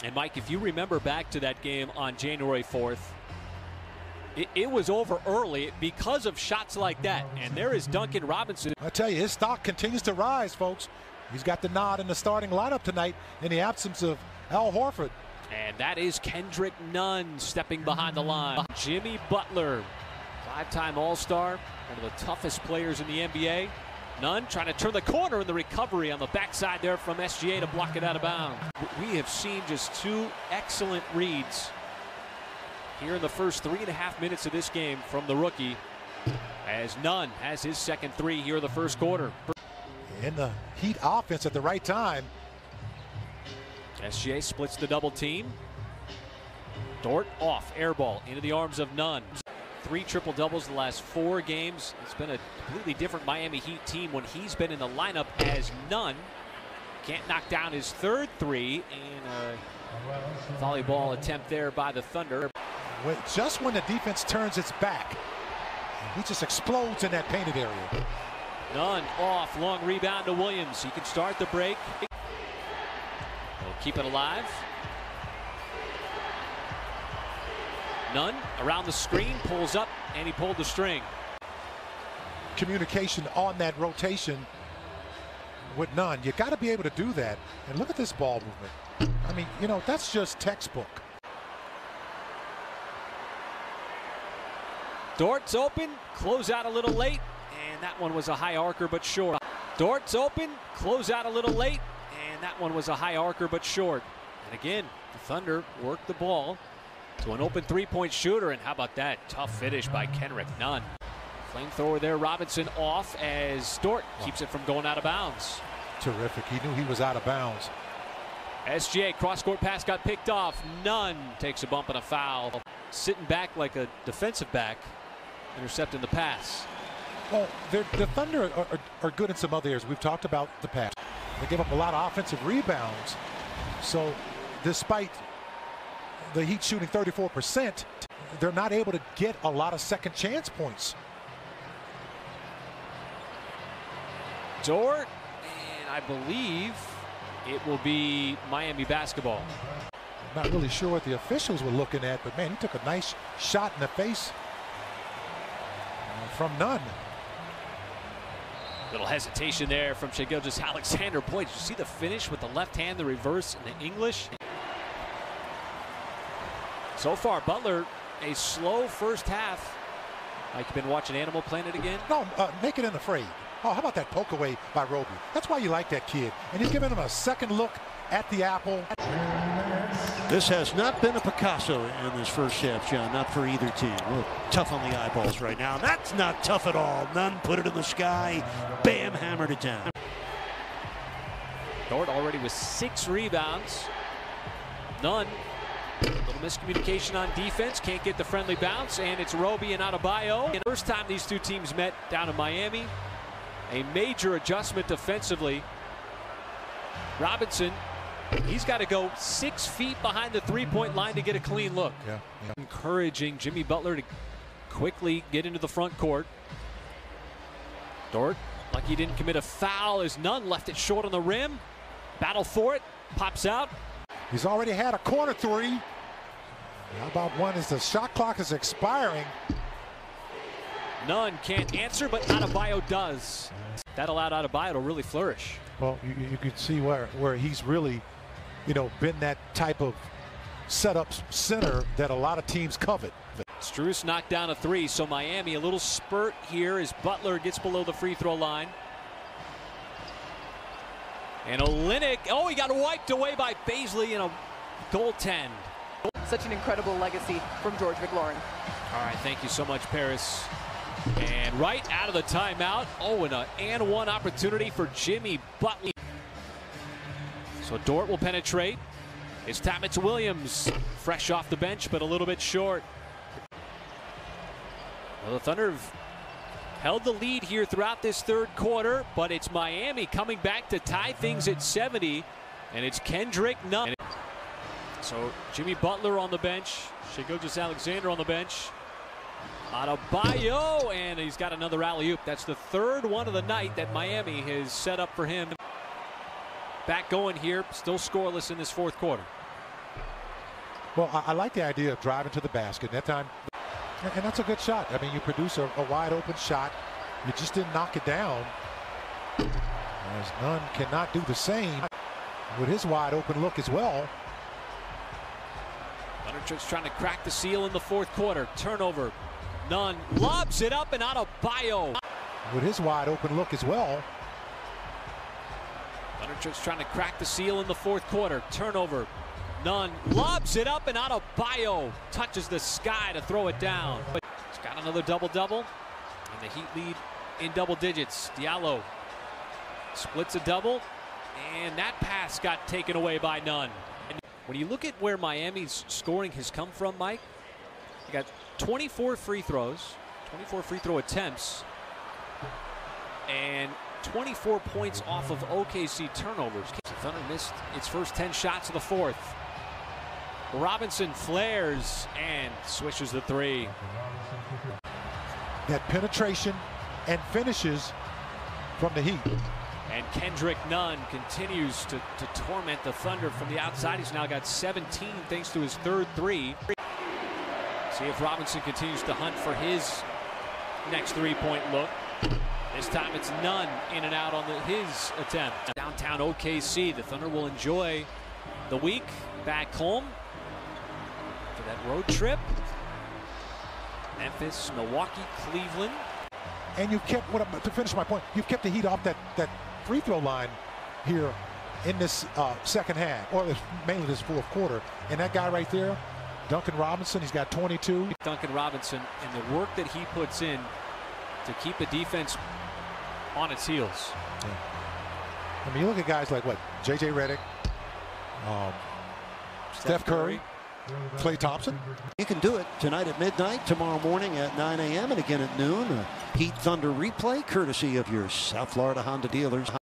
And Mike, if you remember back to that game on January 4th, it was over early because of shots like that. And there is Duncan Robinson. I tell you, his stock continues to rise, folks. He's got the nod in the starting lineup tonight in the absence of Al Horford. And that is Kendrick Nunn stepping behind the line. Jimmy Butler, 5-time All-Star, one of the toughest players in the NBA. Nunn trying to turn the corner in the recovery on the backside there from SGA to block it out of bounds. We have seen just two excellent reads here in the first 3.5 minutes of this game from the rookie, as Nunn has his second three here in the first quarter. In the Heat offense at the right time. SGA splits the double team. Dort off, air ball into the arms of Nunn. 3 triple-doubles the last 4 games. It's been a completely different Miami Heat team when he's been in the lineup, as Nunn can't knock down his third three, and a volleyball attempt there by the Thunder. Just when the defense turns its back, he just explodes in that painted area. Nunn off, long rebound to Williams. He can start the break. He'll keep it alive. Nunn around the screen, pulls up, and he pulled the string. Communication on that rotation with Nunn. You got to be able to do that. And look at this ball movement. I mean, you know, that's just textbook. Dort's open, close out a little late, and that one was a high arcer but short. Dort's open, close out a little late, and that one was a high arcer but short. And again, the Thunder work the ball to an open three-point shooter, and how about that tough finish by Kendrick Nunn. Flamethrower there, Robinson off as Dort keeps it from going out of bounds. Terrific. He knew he was out of bounds. SGA cross-court pass got picked off. Nunn takes a bump and a foul. Sitting back like a defensive back, intercepting the pass. Well, the Thunder are good in some other areas. We've talked about the pass. They give up a lot of offensive rebounds. So despite the Heat shooting 34%, they're not able to get a lot of second chance points. Dort, and I believe it will be Miami basketball. I'm not really sure what the officials were looking at, but man, he took a nice shot in the face from Nunn. Little hesitation there from Shai Gilgeous-Alexander. Boy, did you see the finish with the left hand, the reverse, and the English? So far, Butler, a slow first half. Like you've been watching Animal Planet again? No, Naked and Afraid. Oh, how about that poke away by Roby? That's why you like that kid. And he's giving him a second look at the apple. This has not been a Picasso in this first half, John, not for either team. We're tough on the eyeballs right now. That's not tough at all. Nunn put it in the sky. Bam, hammered it down. Dort already with 6 rebounds. Nunn, a little miscommunication on defense. Can't get the friendly bounce, and it's Roby and Adebayo. And first time these two teams met down in Miami. A major adjustment defensively. Robinson, he's got to go 6 feet behind the three-point line to get a clean look. Yeah. Encouraging Jimmy Butler to quickly get into the front court. Dort, like he didn't commit a foul as Nunn left it short on the rim. Battle for it, pops out. He's already had a corner three. How about one as the shot clock is expiring? Nunn can't answer, but Adebayo does. That allowed Adebayo to really flourish. Well, you can see where he's really, you know, been that type of setup center that a lot of teams covet. Strus knocked down a 3, so Miami a little spurt here as Butler gets below the free throw line. And Olynyk, oh, he got wiped away by Baisley in a goaltend. Such an incredible legacy from George McLaurin. All right, thank you so much, Paris. And right out of the timeout, oh, and an and one opportunity for Jimmy Butler. So Dort will penetrate. It's time it's Williams. Fresh off the bench, but a little bit short. Well, the Thunder have held the lead here throughout this third quarter, but it's Miami coming back to tie things at 70, and it's Kendrick Nunn. So Jimmy Butler on the bench, Shai Gilgeous-Alexander on the bench. Adebayo, and he's got another alley-oop. That's the third one of the night that Miami has set up for him. Back going here, still scoreless in this fourth quarter. Well, I like the idea of driving to the basket. That time, and that's a good shot. I mean, you produce a wide open shot. You just didn't knock it down. As Nunn cannot do the same with his wide open look as well. Thunder's trying to crack the seal in the fourth quarter. Turnover. Nunn lobs it up and out of Bio. With his wide open look as well. Thunder's trying to crack the seal in the fourth quarter. Turnover. Nunn lobs it up and out of Bio. Touches the sky to throw it down. But he's got another double-double. And the Heat lead in double digits. Diallo splits a double. And that pass got taken away by Nunn. And when you look at where Miami's scoring has come from, Mike, you got 24 free throws, 24 free throw attempts, and 24 points off of OKC turnovers. The Thunder missed its first 10 shots of the fourth. Robinson flares and swishes the three. That penetration and finishes from the Heat. And Kendrick Nunn continues to torment the Thunder from the outside. He's now got 17 thanks to his third three. See if Robinson continues to hunt for his next three-point look. This time it's Nunn in and out on his attempt. Downtown OKC, the Thunder will enjoy the week back home for that road trip. Memphis, Milwaukee, Cleveland. And you've kept, to finish my point, you've kept the Heat off that free throw line here in this second half, or mainly this fourth quarter. And that guy right there, Duncan Robinson, he's got 22. Duncan Robinson and the work that he puts in to keep the defense on its heels. Yeah. I mean, you look at guys like what? J.J. Redick, Steph Curry, Klay Thompson. You can do it tonight at midnight, tomorrow morning at 9 a.m. and again at noon. A Heat Thunder replay courtesy of your South Florida Honda dealers.